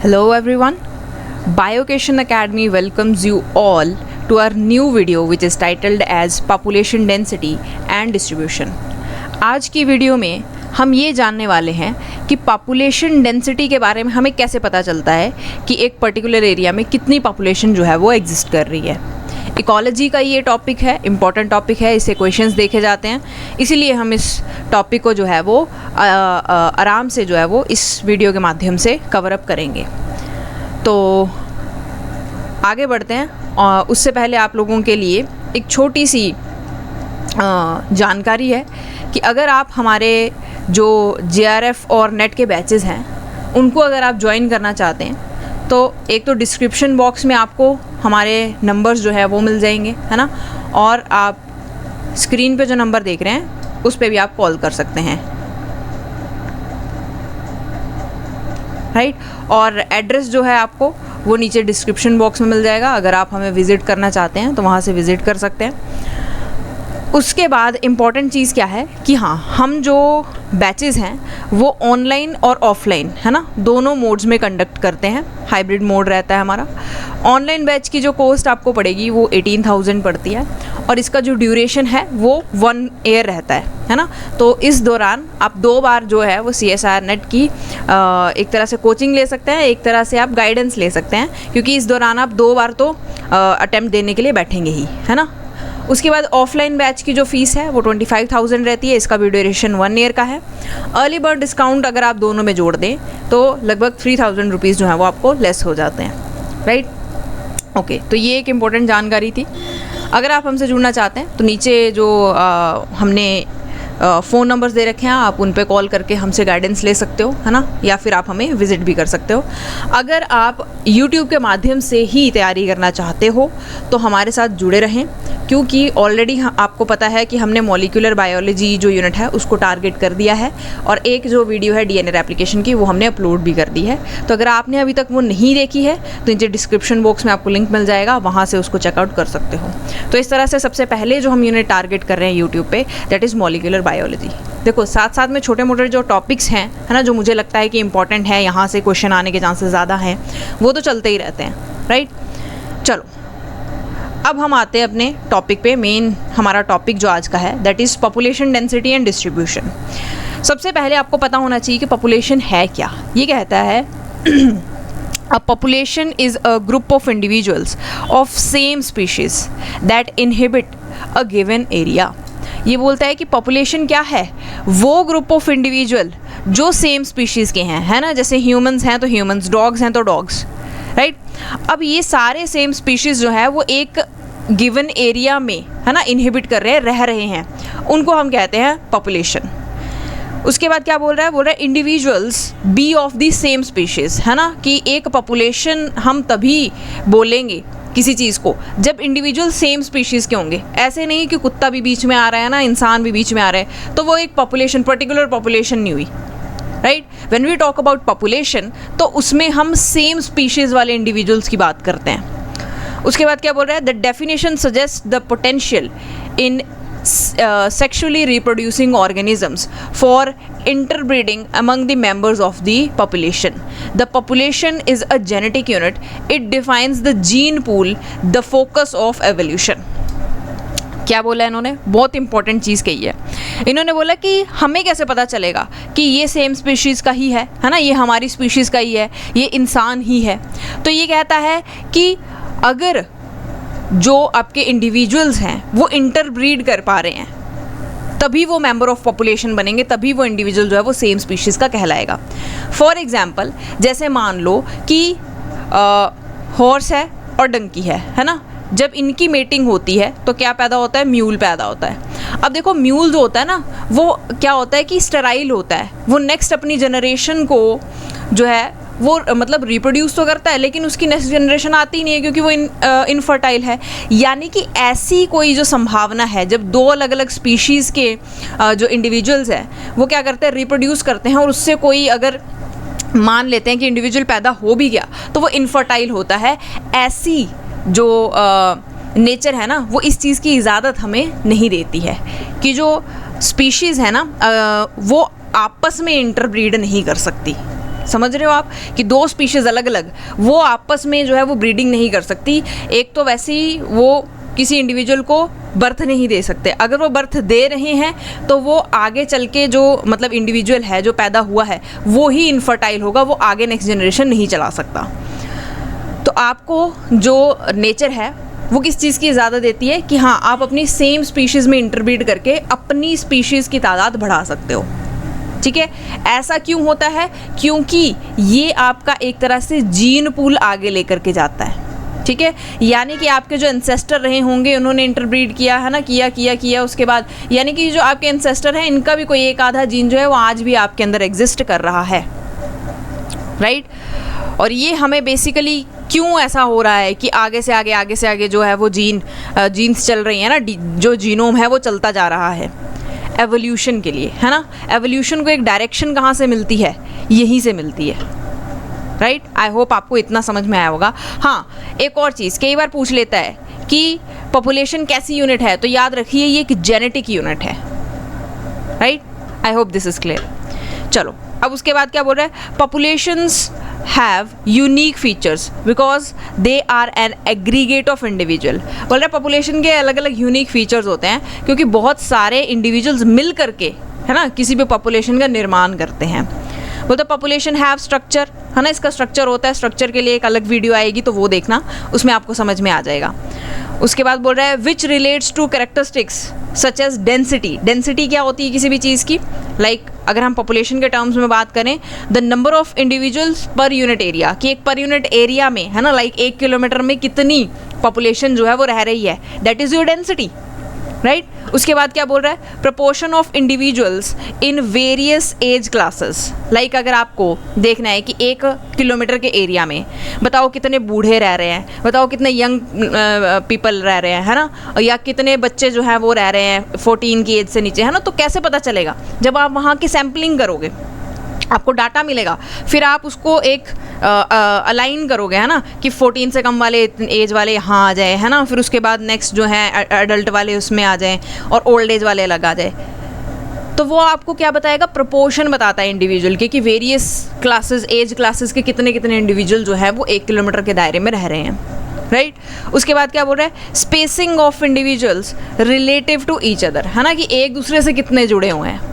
Hello everyone, Biocation Academy welcomes you all to our new video which is titled as Population Density and Distribution. आज की video में हम ये जानने वाले हैं कि पॉपुलेशन डेंसिटी के बारे में हमें कैसे पता चलता है कि एक पर्टिकुलर एरिया में कितनी पॉपुलेशन जो है वो एग्जिस्ट कर रही है। इकोलॉजी का ये टॉपिक है, इम्पॉर्टेंट टॉपिक है, इससे क्वेश्चंस देखे जाते हैं, इसीलिए हम इस टॉपिक को जो है वो आराम से जो है वो इस वीडियो के माध्यम से कवर अप करेंगे। तो आगे बढ़ते हैं और उससे पहले आप लोगों के लिए एक छोटी सी जानकारी है कि अगर आप हमारे जो JRF और नेट के बैचेस हैं उनको अगर आप ज्वाइन करना चाहते हैं तो एक तो डिस्क्रिप्शन बॉक्स में आपको हमारे नंबर्स जो है वो मिल जाएंगे, है ना, और आप स्क्रीन पे जो नंबर देख रहे हैं उस पे भी आप कॉल कर सकते हैं, राइट। और एड्रेस जो है आपको वो नीचे डिस्क्रिप्शन बॉक्स में मिल जाएगा, अगर आप हमें विज़िट करना चाहते हैं तो वहाँ से विज़िट कर सकते हैं। उसके बाद इम्पॉर्टेंट चीज़ क्या है कि हाँ, हम जो बैचेस हैं वो ऑनलाइन और ऑफलाइन, है ना, दोनों मोड्स में कंडक्ट करते हैं। हाइब्रिड मोड रहता है हमारा। ऑनलाइन बैच की जो कॉस्ट आपको पड़ेगी वो 18,000 पड़ती है और इसका जो ड्यूरेशन है वो 1 ईयर रहता है ना। तो इस दौरान आप 2 बार जो है वो CSIR नेट की एक तरह से कोचिंग ले सकते हैं, एक तरह से आप गाइडेंस ले सकते हैं, क्योंकि इस दौरान आप 2 बार तो अटेम्प्ट देने के लिए बैठेंगे ही, है ना। उसके बाद ऑफलाइन बैच की जो फ़ीस है वो 25,000 रहती है, इसका भी ड्यूरेशन 1 ईयर का है। अर्ली बर्ड डिस्काउंट अगर आप दोनों में जोड़ दें तो लगभग 3,000 रुपीज़ जो है वो आपको लेस हो जाते हैं, राइट। ओके, तो ये एक इम्पोर्टेंट जानकारी थी। अगर आप हमसे जुड़ना चाहते हैं तो नीचे जो हमने फ़ोन नंबर्स दे रखे हैं, आप उन पे कॉल करके हमसे गाइडेंस ले सकते हो, है ना, या फिर आप हमें विज़िट भी कर सकते हो। अगर आप YouTube के माध्यम से ही तैयारी करना चाहते हो तो हमारे साथ जुड़े रहें, क्योंकि ऑलरेडी आपको पता है कि हमने मॉलिक्यूलर बायोलॉजी जो यूनिट है उसको टारगेट कर दिया है और एक जो वीडियो है DNA रेप्लिकेशन की वो हमने अपलोड भी कर दी है। तो अगर आपने अभी तक वो नहीं देखी है तो नीचे डिस्क्रिप्शन बॉक्स में आपको लिंक मिल जाएगा, वहाँ से उसको चेकआउट कर सकते हो। तो इस तरह से सबसे पहले जो हम यूनिट टारगेट कर रहे हैं यूट्यूब पे, दैट इज़ मॉलिक्यूलर बायोलॉजी। देखो, साथ साथ में छोटे मोटे जो टॉपिक्स हैं, है ना, जो मुझे लगता है कि इंपॉर्टेंट है, यहाँ से क्वेश्चन आने के चांसेस ज़्यादा हैं, वो तो चलते ही रहते हैं, राइट। चलो अब हम आते हैं अपने टॉपिक पे। मेन हमारा टॉपिक जो आज का है that is population density and distribution. सबसे पहले आपको पता होना चाहिए कि पॉपुलेशन है क्या। ये कहता है A population is a group of individuals of same species that inhabit a given area। ये बोलता है कि पॉपुलेशन क्या है, वो ग्रुप ऑफ इंडिविजुअल जो सेम स्पीशीज़ के हैं, है ना, जैसे ह्यूमंस हैं तो ह्यूमंस, डॉग्स हैं तो डॉग्स, राइट। अब ये सारे सेम स्पीशीज़ जो है वो एक गिवन एरिया में, है ना, इनहिबिट कर रहे हैं, रह रहे हैं, उनको हम कहते हैं पॉपुलेशन। उसके बाद क्या बोल रहा है, बोल रहा है individuals be of the same species, है ना, कि एक पॉपुलेशन हम तभी बोलेंगे किसी चीज़ को जब इंडिविजुअल सेम स्पीशीज़ के होंगे। ऐसे नहीं कि कुत्ता भी बीच में आ रहा है ना, इंसान भी बीच में आ रहा है, तो वो एक पॉपुलेशन, पर्टिकुलर पॉपुलेशन नहीं हुई, right. When we talk about population तो उसमें हम सेम स्पीशीज़ वाले इंडिविजुअल्स की बात करते हैं। उसके बाद क्या बोल रहा है, the definition suggest the potential in sexually reproducing organisms for interbreeding among the members of the population. The population is a genetic unit. It defines the gene pool, the focus of evolution. क्या बोला इन्होंने, बहुत important चीज़ कही है। इन्होंने बोला कि हमें कैसे पता चलेगा कि ये सेम स्पीशीज़ का ही है ना, ये हमारी स्पीशीज़ का ही है, ये इंसान ही है। तो ये कहता है कि अगर जो आपके इंडिविजुअल्स हैं वो इंटरब्रीड कर पा रहे हैं तभी वो मेंबर ऑफ पॉपुलेशन बनेंगे, तभी वो इंडिविजुअल जो है वो सेम स्पीशीज़ का कहलाएगा। फॉर एग्जांपल, जैसे मान लो कि हॉर्स है और डंकी है ना, जब इनकी मेटिंग होती है तो क्या पैदा होता है, म्यूल पैदा होता है। अब देखो, म्यूल जो होता है ना वो क्या होता है कि स्टेराइल होता है, वो नेक्स्ट अपनी जनरेशन को जो है वो मतलब रिप्रोड्यूस तो करता है लेकिन उसकी नेक्स्ट जनरेशन आती नहीं है क्योंकि वो इनफर्टाइल है। यानी कि ऐसी कोई जो संभावना है जब 2 अलग अलग स्पीशीज़ के जो इंडिविजुअल्स हैं वो क्या करते हैं, रिप्रोड्यूस करते हैं, और उससे कोई अगर मान लेते हैं कि इंडिविजुअल पैदा हो भी गया तो वो इनफर्टाइल होता है। ऐसी जो नेचर है ना वो इस चीज़ की इजाज़त हमें नहीं देती है कि जो स्पीशीज़ है ना वो आपस में इंटरब्रीड नहीं कर सकती। समझ रहे हो आप कि दो स्पीशीज़ अलग अलग वो आपस में जो है वो ब्रीडिंग नहीं कर सकती। एक तो वैसे ही वो किसी इंडिविजुअल को बर्थ नहीं दे सकते, अगर वो बर्थ दे रहे हैं तो वो आगे चल के जो मतलब इंडिविजुअल है जो पैदा हुआ है वो ही इनफर्टाइल होगा, वो आगे नेक्स्ट जनरेशन नहीं चला सकता। तो आपको जो नेचर है वो किस चीज़ की ज़्यादा देती है कि हाँ आप अपनी सेम स्पीशीज़ में इंटरब्रीड करके अपनी स्पीशीज़ की तादाद बढ़ा सकते हो। ठीक है, ऐसा क्यों होता है? क्योंकि ये आपका एक तरह से जीन पूल आगे लेकर के जाता है। ठीक है, यानी कि आपके जो एंसेस्टर रहे होंगे उन्होंने इंटरब्रीड किया है ना, किया उसके बाद यानी कि जो आपके एंसेस्टर हैं इनका भी कोई एक आधा जीन जो है वो आज भी आपके अंदर एग्जिस्ट कर रहा है, राइट। और ये हमें बेसिकली क्यों ऐसा हो रहा है कि आगे से आगे जो है वो जीन्स चल रही हैं ना, जो जीनोम है वो चलता जा रहा है एवोल्यूशन के लिए, है ना। एवोल्यूशन को एक डायरेक्शन कहाँ से मिलती है? यहीं से मिलती है, राइट। आई होप आपको इतना समझ में आया होगा। हाँ, एक और चीज़ कई बार पूछ लेता है कि पॉपुलेशन कैसी यूनिट है, तो याद रखिए ये एक जेनेटिक यूनिट है, right. I hope this is clear. चलो अब उसके बाद क्या बोल रहा है? Populations have unique features because they are an aggregate of individual. बोल रहे पॉपुलेशन के अलग अलग यूनिक फीचर्स होते हैं क्योंकि बहुत सारे इंडिविजुअल्स मिल करके, है ना, किसी भी पॉपुलेशन का निर्माण करते हैं। बोलते पॉपुलेशन हैव स्ट्रक्चर, है ना, इसका स्ट्रक्चर होता है। स्ट्रक्चर के लिए एक अलग वीडियो आएगी तो वो देखना, उसमें आपको समझ में आ जाएगा। उसके बाद बोल रहा है which relates to characteristics such as density. Density क्या होती है किसी भी चीज़ की? लाइक अगर हम पॉपुलेशन के टर्म्स में बात करें, the number of individuals per unit area, कि एक पर यूनिट एरिया में, है ना, लाइक 1 किलोमीटर में कितनी पॉपुलेशन जो है वो रह रही है, that is your density, right. उसके बाद क्या बोल रहा है? Proportion of individuals in various age classes. Like अगर आपको देखना है कि 1 किलोमीटर के एरिया में बताओ कितने बूढ़े रह रहे हैं, बताओ कितने यंग पीपल रह रहे हैं, है ना, या कितने बच्चे जो हैं वो रह रहे हैं 14 की एज से नीचे, है ना। तो कैसे पता चलेगा? जब आप वहाँ की सैम्पलिंग करोगे आपको डाटा मिलेगा, फिर आप उसको एक अलाइन करोगे, है ना, कि 14 से कम वाले एज वाले यहाँ आ जाए, है ना, फिर उसके बाद नेक्स्ट जो है एडल्ट वाले उसमें आ जाए और ओल्ड एज वाले अलग आ जाए। तो वो आपको क्या बताएगा? प्रोपोर्शन बताता है इंडिविजुअल के कि वेरियस क्लासेस, एज क्लासेस के कितने कितने इंडिविजुअल जो है वो 1 किलोमीटर के दायरे में रह रहे हैं, राइट। उसके बाद क्या बोल रहा है? Spacing of individuals relative to each other, है ना, कि एक दूसरे से कितने जुड़े हुए हैं।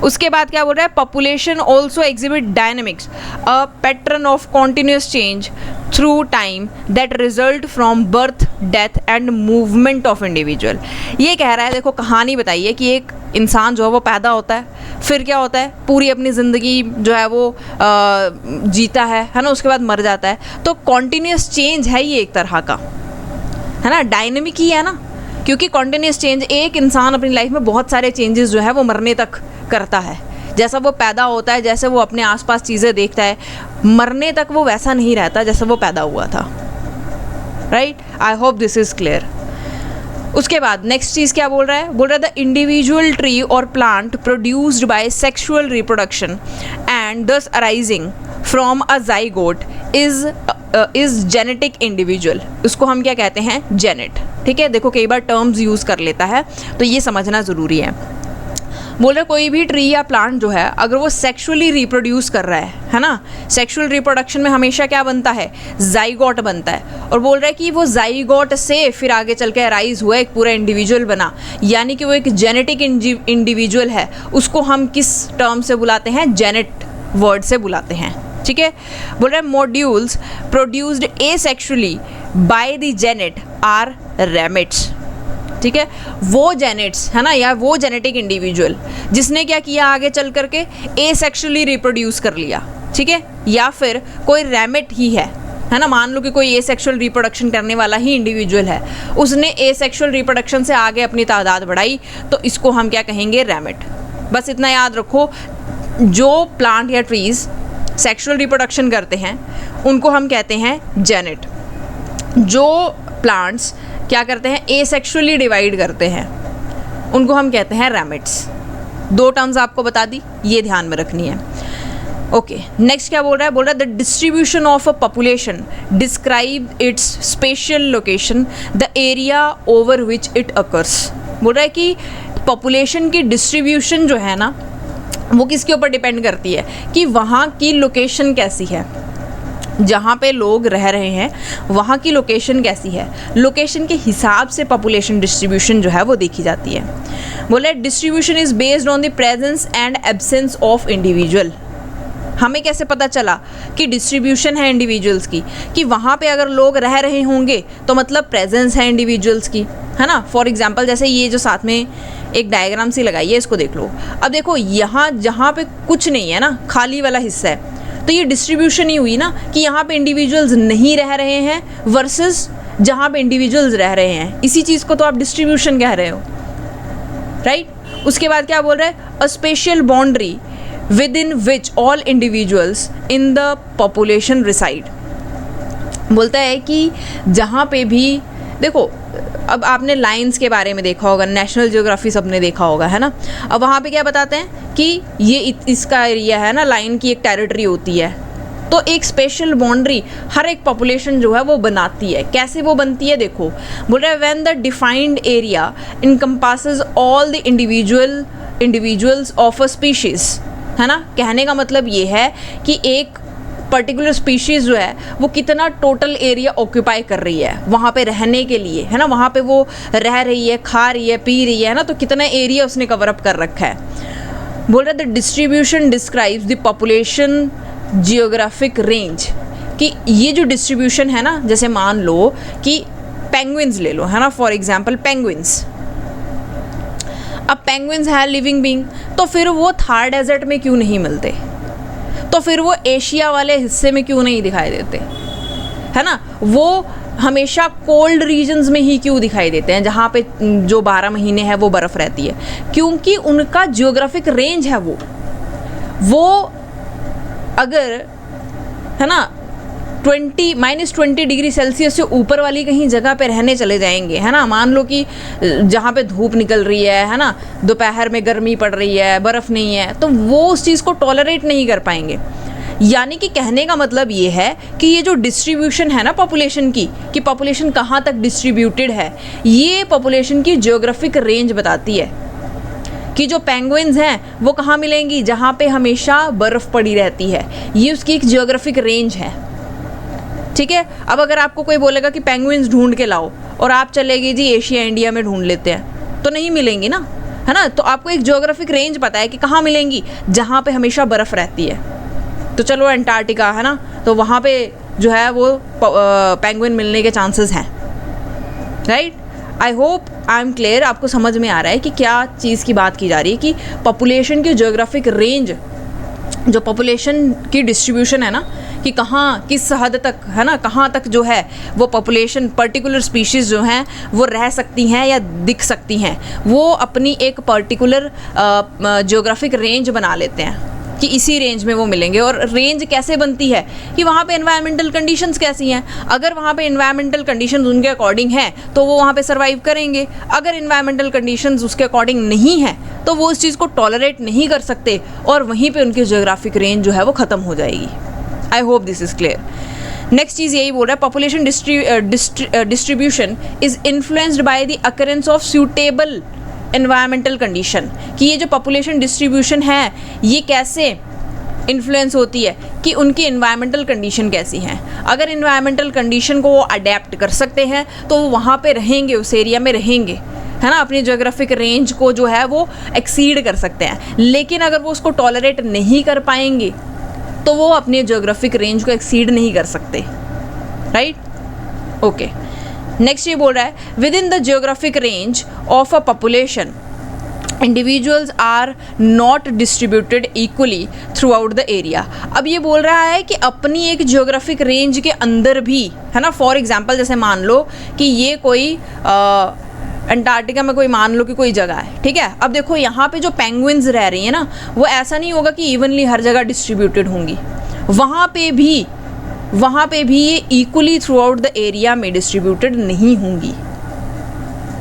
उसके बाद क्या बोल रहा है? Population also exhibit dynamics, a pattern of continuous change through time that result from birth, death and movement of individual. ये कह रहा है, देखो कहानी बताइए कि एक इंसान जो है वो पैदा होता है, फिर क्या होता है, पूरी अपनी ज़िंदगी जो है वो जीता है ना, उसके बाद मर जाता है। तो कॉन्टिन्यूस चेंज है ये एक तरह का, है ना, डायनेमिक ही है ना, क्योंकि कॉन्टिन्यूस चेंज, एक इंसान अपनी लाइफ में बहुत सारे चेंजेस जो है वो मरने तक करता है। जैसा वो पैदा होता है, जैसे वो अपने आसपास चीज़ें देखता है, मरने तक वो वैसा नहीं रहता जैसा वो पैदा हुआ था, right. I hope this is clear. उसके बाद नेक्स्ट चीज़ क्या बोल रहा है? बोल रहा है the individual tree or plant produced by sexual reproduction and thus arising from a zygote is genetic individual. उसको हम क्या कहते हैं? जेनेट। ठीक है, देखो कई बार टर्म्स यूज़ कर लेता है तो ये समझना ज़रूरी है। बोल रहे कोई भी ट्री या प्लांट जो है अगर वो सेक्सुअली रिप्रोड्यूस कर रहा है ना, सेक्सुअल रिप्रोडक्शन में हमेशा क्या बनता है? जाइगोट बनता है। और बोल रहा है कि वो जाइगोट से फिर आगे चल के अराइज हुआ, एक पूरा इंडिविजुअल बना, यानी कि वो एक जेनेटिक इंडिविजुअल है। उसको हम किस टर्म से बुलाते हैं? जेनेट वर्ड से बुलाते हैं। ठीक है, बोल रहे हैं modules produced asexually by the genet are ramets. ठीक है, वो जेनेट्स, है ना, या वो जेनेटिक इंडिविजुअल जिसने क्या किया आगे चल करके एसेक्सुअली रिप्रोड्यूस कर लिया। ठीक है, या फिर कोई रैमिट ही है ना, मान लो कि कोई एसेक्सुअल रिप्रोडक्शन करने वाला ही इंडिविजुअल है, उसने एसेक्सुअल रिप्रोडक्शन से आगे अपनी तादाद बढ़ाई, तो इसको हम क्या कहेंगे? रैमिट। बस इतना याद रखो, जो प्लांट या ट्रीज सेक्सुअल रिप्रोडक्शन करते हैं उनको हम कहते हैं जेनेट। जो प्लांट्स क्या करते हैं? एसेक्सुअली डिवाइड करते हैं, उनको हम कहते हैं रैमिट्स। 2 टर्म्स आपको बता दी, ये ध्यान में रखनी है। ओके, नेक्स्ट क्या बोल रहा है? बोल रहा है the distribution of a population describe it's special location, the area over which it occurs. बोल रहा है कि पॉपुलेशन की डिस्ट्रीब्यूशन जो है ना, वो किसके ऊपर डिपेंड करती है कि वहाँ की लोकेशन कैसी है, जहाँ पे लोग रह रहे हैं वहाँ की लोकेशन कैसी है। लोकेशन के हिसाब से पॉपुलेशन डिस्ट्रीब्यूशन जो है वो देखी जाती है। बोले distribution is based on the presence and absence of individual. हमें कैसे पता चला कि डिस्ट्रीब्यूशन है इंडिविजुअल्स की, कि वहाँ पे अगर लोग रह रहे होंगे तो मतलब प्रेजेंस है इंडिविजुअल्स की, है ना। फॉर एग्जांपल जैसे ये जो साथ में एक डायग्राम सी लगाई है, इसको देख लो। अब देखो यहाँ जहाँ पे कुछ नहीं है ना, खाली वाला हिस्सा है, तो ये डिस्ट्रीब्यूशन ही हुई ना कि यहाँ पे इंडिविजुअल्स नहीं रह रहे हैं वर्सेस जहाँ पे इंडिविजुअल्स रह रहे हैं। इसी चीज़ को तो आप डिस्ट्रीब्यूशन कह रहे हो, राइट। उसके बाद क्या बोल रहे हैं, a spatial boundary within which all individuals in the population reside. बोलता है कि जहाँ पे भी देखो, अब आपने लाइंस के बारे में देखा होगा, नेशनल ज्योग्राफी सबने देखा होगा, है ना। अब वहाँ पे क्या बताते हैं कि ये इसका एरिया है ना, लाइन की एक टेरिटरी होती है, तो एक स्पेशल बाउंड्री हर एक पॉपुलेशन जो है वो बनाती है। कैसे वो बनती है देखो, बोल रहा है when the defined area encompasses all the individuals of a species, है ना। कहने का मतलब ये है कि एक पर्टिकुलर स्पीशीज़ जो है वो कितना टोटल एरिया ऑक्यूपाई कर रही है वहाँ पे रहने के लिए, है ना। वहाँ पे वो रह रही है, खा रही है, पी रही है ना, तो कितना एरिया उसने कवर अप कर रखा है। बोल रहे the distribution describes the population geographic range, कि ये जो डिस्ट्रीब्यूशन है ना, जैसे मान लो कि पेंगुइन्स ले लो, है ना, फॉर एग्जाम्पल पेंगुइन्स। अब पेंगुइन्स है लिविंग बीइंग, तो फिर वो थार डेजर्ट में क्यों नहीं मिलते, तो फिर वो एशिया वाले हिस्से में क्यों नहीं दिखाई देते, है ना। वो हमेशा कोल्ड रीजन्स में ही क्यों दिखाई देते हैं, जहाँ पे जो 12 महीने है वो बर्फ़ रहती है, क्योंकि उनका जियोग्राफिक रेंज है वो अगर, है ना, -20 डिग्री सेल्सियस से ऊपर वाली कहीं जगह पे रहने चले जाएंगे, है ना। मान लो कि जहाँ पे धूप निकल रही है ना, दोपहर में गर्मी पड़ रही है, बर्फ़ नहीं है, तो वो उस चीज़ को टॉलरेट नहीं कर पाएंगे। यानी कि कहने का मतलब ये है कि ये जो डिस्ट्रीब्यूशन है ना पॉपुलेशन की, कि पॉपुलेशन कहाँ तक डिस्ट्रीब्यूटेड है, ये पॉपुलेशन की जियोग्राफिक रेंज बताती है कि जो पेंगुइन्स हैं वो कहाँ मिलेंगी, जहाँ पे हमेशा बर्फ़ पड़ी रहती है। ये उसकी एक जियोग्राफिक रेंज है, ठीक है। अब अगर आपको कोई बोलेगा कि पेंगुइन्स ढूंढ के लाओ, और आप चलेगी जी एशिया इंडिया में ढूंढ लेते हैं, तो नहीं मिलेंगी ना, है ना। तो आपको एक जियोग्राफिक रेंज पता है कि कहाँ मिलेंगी, जहाँ पे हमेशा बर्फ़ रहती है। तो चलो अंटार्कटिका, है ना, तो वहाँ पे जो है वो पेंगुइन मिलने के चांसेस हैं, right. I hope I am clear, आपको समझ में आ रहा है कि क्या चीज़ की बात की जा रही है, कि पॉपुलेशन की जियोग्राफिक रेंज, जो पॉपुलेशन की डिस्ट्रीब्यूशन है ना, कि कहाँ किस हद तक, है ना, कहाँ तक जो है वो पॉपुलेशन पर्टिकुलर स्पीशीज़ जो हैं वो रह सकती हैं या दिख सकती हैं, वो अपनी एक पर्टिकुलर जियोग्राफिक रेंज बना लेते हैं कि इसी रेंज में वो मिलेंगे। और रेंज कैसे बनती है कि वहाँ पे एनवायरमेंटल कंडीशंस कैसी हैं। अगर वहाँ पे एनवायरमेंटल कंडीशंस उनके अकॉर्डिंग हैं तो वो वहाँ पे सर्वाइव करेंगे। अगर एनवायरमेंटल कंडीशंस उसके अकॉर्डिंग नहीं है तो वो उस चीज़ को टॉलरेट नहीं कर सकते, और वहीं पे उनकी जियोग्राफिक रेंज जो है वो ख़त्म हो जाएगी। I hope this is clear. Next चीज़ यही बोल रहा है, population distribution is influenced by the occurrence of suitable environmental condition, कि ये जो पॉपुलेशन डिस्ट्रीब्यूशन है ये कैसे इन्फ्लुएंस होती है कि उनकी एनवायरमेंटल कंडीशन कैसी हैं। अगर एनवायरमेंटल कंडीशन को वो अडेप्ट कर सकते हैं तो वो वहाँ पे रहेंगे, उस एरिया में रहेंगे, है ना, अपनी जोग्राफिक रेंज को जो है वो एक्सीड कर सकते हैं। लेकिन अगर वो उसको टॉलरेट नहीं कर पाएंगे तो वो अपनी जोग्राफिक रेंज को एक्सीड नहीं कर सकते, राइट। ओके, नेक्स्ट ये बोल रहा है within the geographic range of a population individuals are not distributed equally throughout the area. अब ये बोल रहा है कि अपनी एक जियोग्राफिक रेंज के अंदर भी, है ना, फॉर एग्जांपल जैसे मान लो कि ये कोई अंटार्कटिका में कोई मान लो कि कोई जगह है, ठीक है। अब देखो यहाँ पे जो पेंगुइन्स रह रही हैं ना, वो ऐसा नहीं होगा कि इवनली हर जगह डिस्ट्रीब्यूटेड होंगी, वहाँ पे भी ये equally throughout the area में डिस्ट्रीब्यूटेड नहीं होंगी,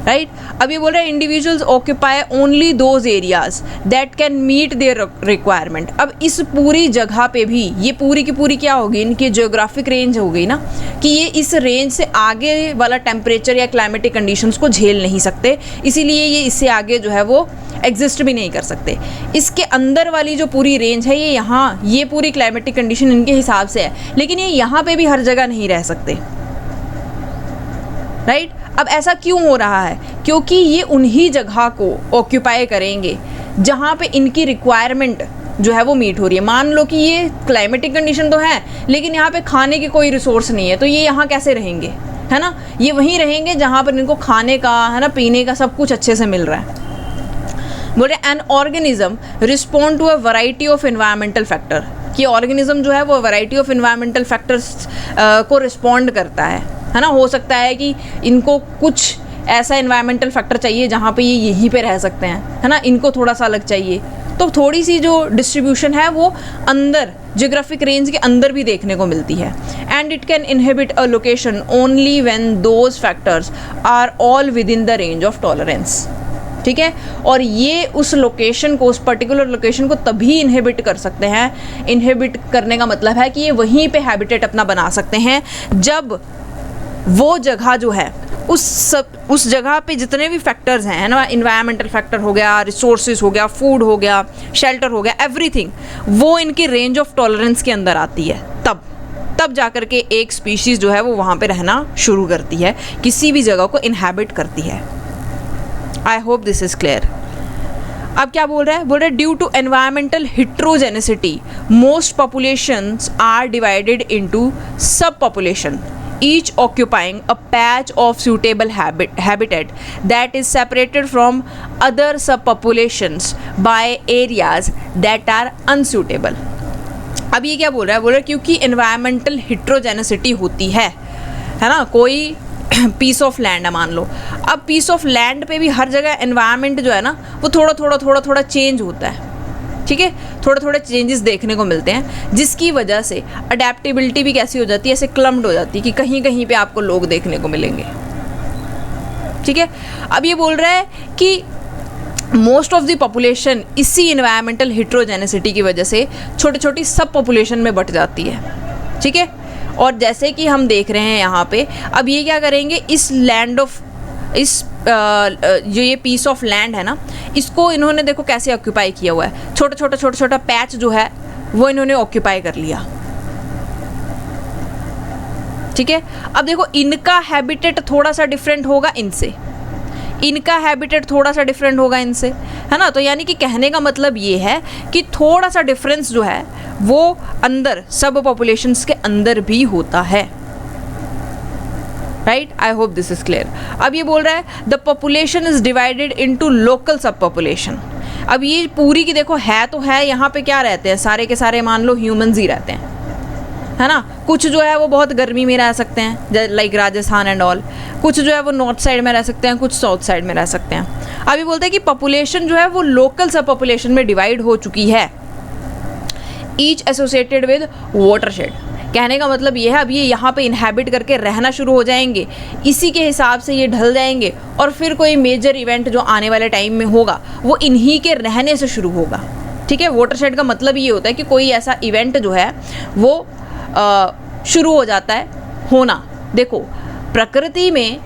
राइट। अब ये बोल रहे हैं individuals occupy only those areas that can meet their requirement. अब इस पूरी जगह पे भी ये पूरी की पूरी क्या होगी, इनकी जियोग्राफिक रेंज हो गई ना, कि ये इस रेंज से आगे वाला टेम्परेचर या क्लाइमेटिक कंडीशंस को झेल नहीं सकते, इसीलिए ये इससे आगे जो है वो एग्जिस्ट भी नहीं कर सकते। इसके अंदर वाली जो पूरी रेंज है ये यहाँ, ये पूरी क्लाइमेटिक कंडीशन इनके हिसाब से है, लेकिन ये यहाँ पे भी हर जगह नहीं रह सकते, राइट। अब ऐसा क्यों हो रहा है, क्योंकि ये उन्हीं जगह को ऑक्यूपाई करेंगे जहाँ पे इनकी रिक्वायरमेंट जो है वो मीट हो रही है। मान लो कि ये क्लाइमेटिक कंडीशन तो है, लेकिन यहाँ पे खाने की कोई रिसोर्स नहीं है, तो ये यहाँ कैसे रहेंगे, है ना। ये वहीं रहेंगे जहाँ पर इनको खाने का, है ना, पीने का सब कुछ अच्छे से मिल रहा है। बोले an organism respond to a variety of environmental factor, कि ऑर्गेनिज्म जो है वो वैरायटी ऑफ एनवायरमेंटल फैक्टर्स को रिस्पॉन्ड करता है ना। हो सकता है कि इनको कुछ ऐसा एनवायरमेंटल फैक्टर चाहिए जहाँ पे ये यहीं पे रह सकते हैं, है ना, इनको थोड़ा सा अलग चाहिए, तो थोड़ी सी जो डिस्ट्रीब्यूशन है वो अंदर जियोग्राफिक रेंज के अंदर भी देखने को मिलती है। And it can inhibit a location only when those factors are all within the range of tolerance, ठीक है। और ये उस लोकेशन को, उस पर्टिकुलर लोकेशन को तभी इनहिबिट कर सकते हैं, इनहिबिट करने का मतलब है कि ये वहीं पे हैबिटेट अपना बना सकते हैं जब वो जगह जो है उस जगह पे जितने भी फैक्टर्स हैं, है ना, इन्वायरमेंटल फैक्टर हो गया, रिसोर्सेज हो गया, फूड हो गया, शेल्टर हो गया, एवरीथिंग, वो इनकी रेंज ऑफ टॉलरेंस के अंदर आती है, तब जाकर के एक स्पीशीज़ जो है वो वहाँ पे रहना शुरू करती है, किसी भी जगह को इनहैबिट करती है। I hope this is clear. अब क्या बोल रहा है, बोल रहा है due to environmental heterogeneity most populations are divided into subpopulation, each occupying a patch of suitable habitat that is separated from other subpopulations by areas that are unsuitable। अब ये क्या बोल रहा है, बोल रहा है क्योंकि environmental heterogeneity होती है ना, कोई पीस ऑफ लैंड है मान लो, अब पीस ऑफ लैंड पे भी हर जगह एनवायरनमेंट जो है ना वो थोड़ा चेंज होता है, ठीक है, थोड़े चेंजेस देखने को मिलते हैं, जिसकी वजह से अडेप्टेबिलिटी भी कैसी हो जाती है, ऐसे क्लम्प्ड हो जाती है कि कहीं कहीं पे आपको लोग देखने को मिलेंगे, ठीक है। अब ये बोल रहा है कि मोस्ट ऑफ द पॉपुलेशन इसी इन्वायरमेंटल हिट्रोजेनेसिटी की वजह से छोटी सब पॉपुलेशन में बट जाती है, ठीक है। और जैसे कि हम देख रहे हैं यहाँ पे, अब ये क्या करेंगे, इस लैंड ऑफ, इस जो ये पीस ऑफ लैंड है ना, इसको इन्होंने देखो कैसे ऑक्यूपाई किया हुआ है, छोटा पैच जो है वो इन्होंने ऑक्यूपाई कर लिया, ठीक है। अब देखो इनका हैबिटेट थोड़ा सा डिफरेंट होगा इनसे, इनका हैबिटेट थोड़ा सा डिफरेंट होगा इनसे, है ना। तो यानी कि कहने का मतलब ये है कि थोड़ा सा डिफरेंस जो है वो अंदर सब पॉपुलेशंस के अंदर भी होता है, right. I hope this is clear. अब ये बोल रहा है the population is divided into local sub population. अब ये पूरी की देखो है तो है, यहाँ पे क्या रहते हैं, सारे के सारे मान लो ह्यूमंस ही रहते हैं, है ना। कुछ जो है वो बहुत गर्मी में रह सकते हैं, लाइक राजस्थान एंड ऑल, कुछ जो है वो नॉर्थ साइड में रह सकते हैं, कुछ साउथ साइड में रह सकते हैं। अब ये बोलते हैं कि पॉपुलेशन जो है वो लोकल सब पॉपुलेशन में डिवाइड हो चुकी है, ईच एसोसिएटेड विद वाटरशेड। कहने का मतलब ये है अब ये यहाँ पे इनहैबिट करके रहना शुरू हो जाएंगे, इसी के हिसाब से ये ढल जाएंगे, और फिर कोई मेजर इवेंट जो आने वाले टाइम में होगा वो इन्हीं के रहने से शुरू होगा, ठीक है। वाटरशेड का मतलब ये होता है कि कोई ऐसा इवेंट जो है वो शुरू हो जाता है होना। देखो प्रकृति में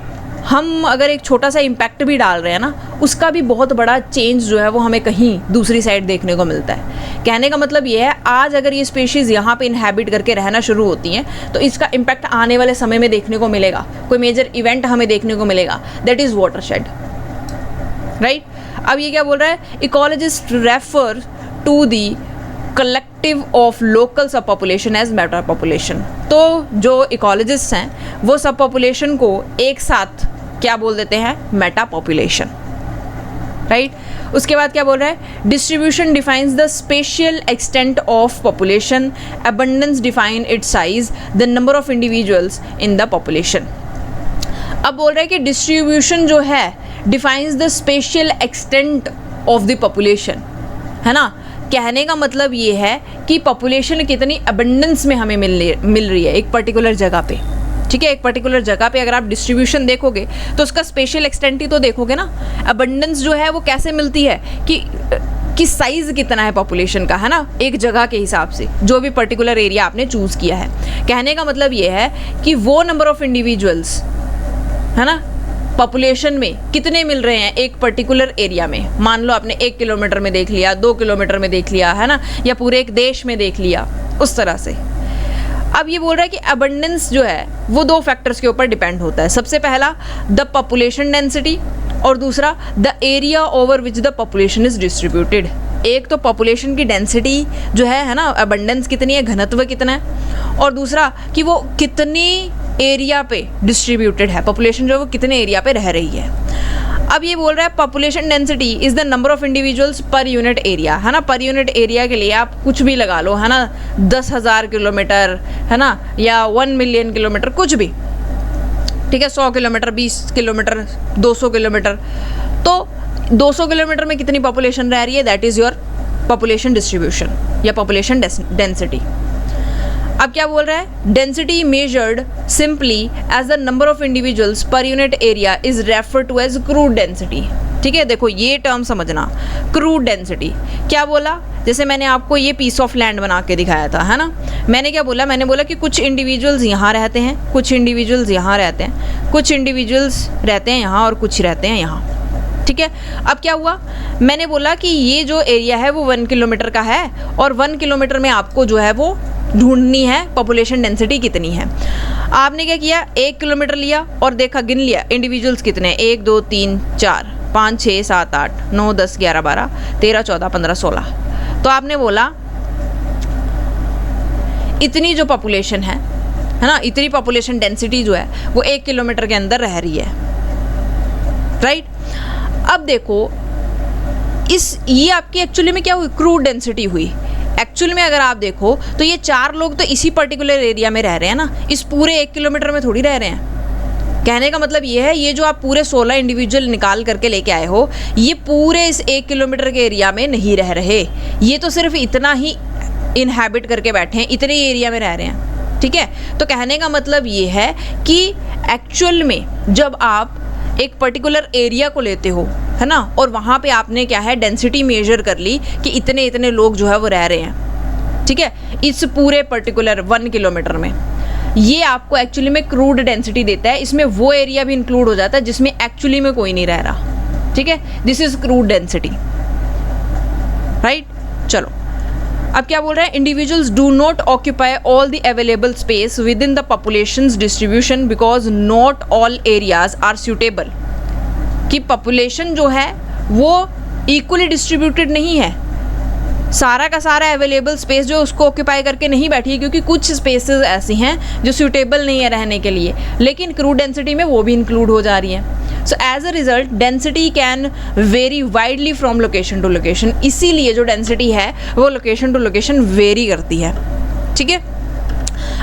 हम अगर एक छोटा सा इम्पैक्ट भी डाल रहे हैं ना, उसका भी बहुत बड़ा चेंज जो है वो हमें कहीं दूसरी साइड देखने को मिलता है। कहने का मतलब ये है आज अगर ये स्पीशीज़ यहाँ पे इनहैबिट करके रहना शुरू होती हैं तो इसका इम्पैक्ट आने वाले समय में देखने को मिलेगा, कोई मेजर इवेंट हमें देखने को मिलेगा, दैट इज़ वाटरशेड, राइट। अब ये क्या बोल रहा है, ecologist refer to the collective of local sub population as meta population. तो जो इकोलॉजिस्ट हैं वो सब पॉपुलेशन को एक साथ क्या बोल देते हैं, मेटा पॉपुलेशन, राइट। उसके बाद क्या बोल रहा है, distribution defines the spatial extent of population, abundance define its size, the number of individuals in the population. अब बोल रहा है कि डिस्ट्रीब्यूशन जो है defines the spatial extent of the population, है ना। कहने का मतलब ये है कि पॉपुलेशन कितनी अबंडेंस में हमें मिल रही है एक पर्टिकुलर जगह पे, ठीक है, एक पर्टिकुलर जगह पे अगर आप डिस्ट्रीब्यूशन देखोगे तो उसका स्पेशल एक्सटेंट ही तो देखोगे ना। अबंडेंस जो है वो कैसे मिलती है कि साइज कितना है पॉपुलेशन का, है ना, एक जगह के हिसाब से, जो भी पर्टिकुलर एरिया आपने चूज किया है। कहने का मतलब ये है कि वो नंबर ऑफ इंडिविजुअल्स, है ना, पॉपुलेशन में कितने मिल रहे हैं एक पर्टिकुलर एरिया में। मान लो आपने 1 किलोमीटर में देख लिया, 2 किलोमीटर में देख लिया, है ना, या पूरे एक देश में देख लिया, उस तरह से। अब ये बोल रहा है कि अबंडेंस जो है वो 2 फैक्टर्स के ऊपर डिपेंड होता है। सबसे पहला द पॉपुलेशन डेंसिटी, और दूसरा the area over which the population is distributed. एक तो पॉपुलेशन की डेंसिटी जो है ना, अबंडेंस कितनी है, घनत्व कितना है, और दूसरा कि वो कितनी एरिया पे डिस्ट्रीब्यूटेड है, पॉपुलेशन जो है वो कितने एरिया पे रह रही है। अब ये बोल रहा है population density is the number of individuals per unit area, है ना। पर यूनिट एरिया के लिए आप कुछ भी लगा लो, है ना, 10,000 किलोमीटर, है ना, या 1 मिलियन किलोमीटर, कुछ भी, ठीक है, 100 किलोमीटर, 20 किलोमीटर, 200 किलोमीटर। तो 200 किलोमीटर में कितनी पॉपुलेशन रह रही है, that is your population distribution या पॉपुलेशन डेंसिटी। अब क्या बोल रहा है, density measured simply as the number of individuals per unit area is refer to as crude density. ठीक है, देखो ये टर्म समझना, क्रूड डेंसिटी क्या बोला, जैसे मैंने आपको ये पीस ऑफ लैंड बना के दिखाया था, है ना। मैंने क्या बोला, मैंने बोला कि कुछ इंडिविजुअल्स यहाँ रहते हैं, कुछ इंडिविजुअल्स यहाँ रहते हैं, कुछ इंडिविजुअल्स रहते हैं यहाँ और कुछ रहते हैं यहाँ। ठीक है, अब क्या हुआ, मैंने बोला कि ये जो एरिया है वो 1 किलोमीटर का है और 1 किलोमीटर में आपको जो है वो ढूंढनी है पॉपुलेशन डेंसिटी कितनी है। आपने क्या किया, 1 किलोमीटर लिया और देखा, गिन लिया इंडिविजुअल्स कितने हैं, 1 2 3 4 5 6 7 8 9 10 11 12 13 14 15 16। तो आपने बोला इतनी जो पॉपुलेशन है ना, इतनी पॉपुलेशन डेंसिटी जो है वो 1 किलोमीटर के अंदर रह रही है, राइट। अब देखो ये आपकी एक्चुअली में क्या हुई, क्रूड डेंसिटी हुई। एक्चुअल में अगर आप देखो तो ये 4 लोग तो इसी पर्टिकुलर एरिया में रह रहे हैं ना, इस पूरे 1 किलोमीटर में थोड़ी रह रहे हैं। कहने का मतलब ये है, ये जो आप पूरे 16 इंडिविजुअल निकाल करके लेके आए हो, ये पूरे इस 1 किलोमीटर के एरिया में नहीं रह रहे, ये तो सिर्फ इतना ही इनहैबिट करके बैठे हैं, इतने एरिया में रह रहे हैं। ठीक है, तो कहने का मतलब ये है कि एक्चुअल में जब आप एक पर्टिकुलर एरिया को लेते हो, है ना, और वहाँ पे आपने क्या है, डेंसिटी मेजर कर ली कि इतने इतने लोग जो है वो रह रहे हैं, ठीक है, इस पूरे पर्टिकुलर 1 किलोमीटर में, ये आपको एक्चुअली में क्रूड डेंसिटी देता है। इसमें वो एरिया भी इंक्लूड हो जाता है जिसमें एक्चुअली में कोई नहीं रह रहा। ठीक है, this is crude density, right. चलो अब क्या बोल रहे हैं, individuals do not occupy all the available space within the populations distribution because not all areas are suitable. कि पॉपुलेशन जो है वो इक्वली डिस्ट्रीब्यूटेड नहीं है, सारा का सारा अवेलेबल स्पेस जो उसको ऑक्यूपाई करके नहीं बैठी है, क्योंकि कुछ स्पेसेस ऐसी हैं जो सूटेबल नहीं है रहने के लिए, लेकिन क्रूड डेंसिटी में वो भी इंक्लूड हो जा रही है। So as a result density can vary widely from location to location. इसीलिए जो डेंसिटी है वो लोकेशन टू लोकेशन वेरी करती है। ठीक है,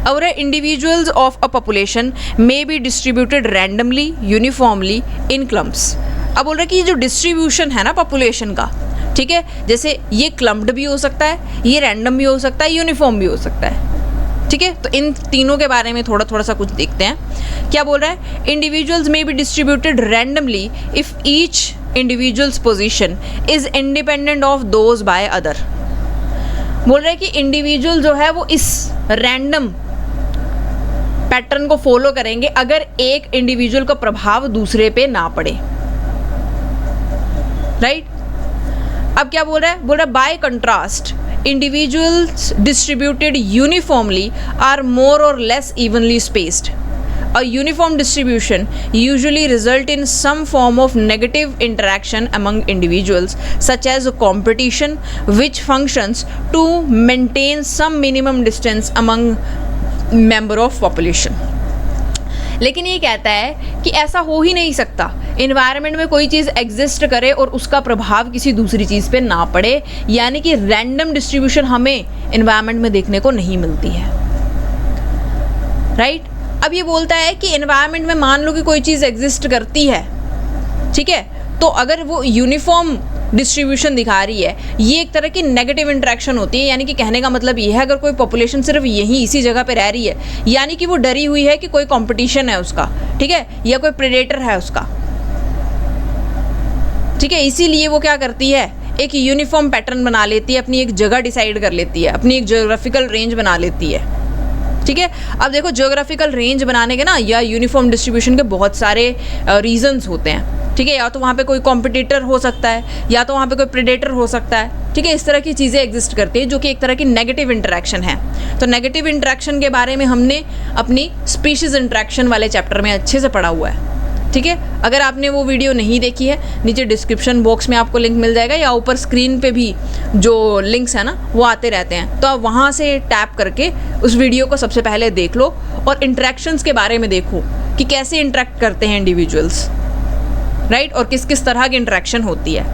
और individuals of a population may be distributed randomly uniformly in clumps. अब बोल रहे कि ये जो डिस्ट्रीब्यूशन है ना पॉपुलेशन का, ठीक है, जैसे ये क्लम्प्ड भी हो सकता है, ये रैंडम भी हो सकता है, यूनिफॉर्म भी हो सकता है। ठीक है, तो इन तीनों के बारे में थोड़ा सा कुछ देखते हैं। क्या बोल रहा है, individuals may be distributed randomly if each individuals position is independent of those by other. बोल रहे हैं कि इंडिविजुअल जो है वो इस रैंडम पैटर्न को फॉलो करेंगे अगर एक इंडिविजुअल का प्रभाव दूसरे पे ना पड़े, राइट। अब क्या बोल रहा है, बोल रहा है by contrast individuals distributed uniformly are more or less evenly spaced. A uniform distribution usually result in some form of negative interaction among individuals, such as competition, which functions to maintain some minimum distance among member of population. लेकिन ये कहता है कि ऐसा हो ही नहीं सकता, environment में कोई चीज़ एग्जिस्ट करे और उसका प्रभाव किसी दूसरी चीज़ पे ना पड़े, यानी कि रैंडम डिस्ट्रीब्यूशन हमें इन्वायरमेंट में देखने को नहीं मिलती है, राइट। अब ये बोलता है कि एनवायरनमेंट में मान लो कि कोई चीज़ एग्जिस्ट करती है, ठीक है, तो अगर वो यूनिफॉर्म डिस्ट्रीब्यूशन दिखा रही है, ये एक तरह की नेगेटिव इंटरेक्शन होती है। यानी कि कहने का मतलब ये है, अगर कोई पॉपुलेशन सिर्फ यहीं इसी जगह पे रह रही है, यानी कि वो डरी हुई है कि कोई कंपटीशन है उसका, ठीक है, या कोई प्रेडेटर है उसका, ठीक है, इसीलिए वो क्या करती है, एक यूनिफॉर्म पैटर्न बना लेती है, अपनी एक जगह डिसाइड कर लेती है, अपनी एक ज्योग्राफिकल रेंज बना लेती है। ठीक है, अब देखो ज्योग्राफिकल रेंज बनाने के ना या यूनिफॉर्म डिस्ट्रीब्यूशन के बहुत सारे रीजंस होते हैं। ठीक है, या तो वहाँ पे कोई कॉम्पिटिटर हो सकता है, या तो वहाँ पे कोई प्रेडेटर हो सकता है। ठीक है, इस तरह की चीज़ें एग्जिस्ट करती हैं जो कि एक तरह की नेगेटिव इंटरेक्शन है। तो नेगेटिव इंटरेक्शन के बारे में हमने अपनी स्पीशीज़ इंटरेक्शन वाले चैप्टर में अच्छे से पढ़ा हुआ है। ठीक है, अगर आपने वो वीडियो नहीं देखी है, नीचे डिस्क्रिप्शन बॉक्स में आपको लिंक मिल जाएगा, या ऊपर स्क्रीन पे भी जो लिंक्स है ना वो आते रहते हैं, तो आप वहाँ से टैप करके उस वीडियो को सबसे पहले देख लो और इंटरेक्शंस के बारे में देखो कि कैसे इंटरेक्ट करते हैं इंडिविजुअल्स, राइट, और किस किस तरह की इंटरेक्शन होती है।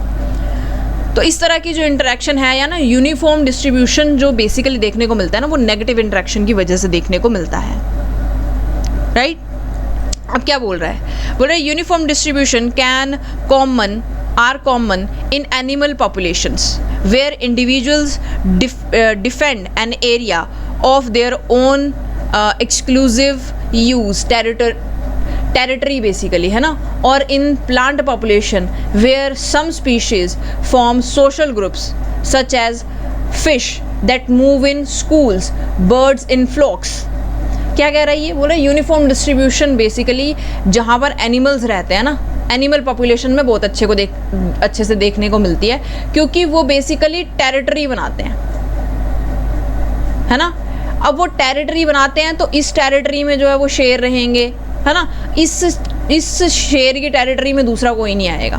तो इस तरह की जो इंटरेक्शन है या ना यूनिफॉर्म डिस्ट्रीब्यूशन जो बेसिकली देखने को मिलता है ना, वो नेगेटिव इंटरेक्शन की वजह से देखने को मिलता है, राइट। अब क्या बोल रहा है uniform distribution are common in animal populations where individuals defend an area of their own exclusive use territory basically, है ना, और in plant population where some species form social groups such as fish that move in schools, birds in flocks. क्या कह रहा है ये, बोल रहा है यूनिफॉर्म डिस्ट्रीब्यूशन बेसिकली जहाँ पर एनिमल्स रहते हैं ना, एनिमल पॉपुलेशन में बहुत अच्छे से देखने को मिलती है, क्योंकि वो बेसिकली टेरिटरी बनाते हैं, है ना। अब वो टेरिटरी बनाते हैं तो इस टेरिटरी में जो है वो शेर रहेंगे, है ना, इस शेर की टेरिटरी में दूसरा कोई नहीं आएगा,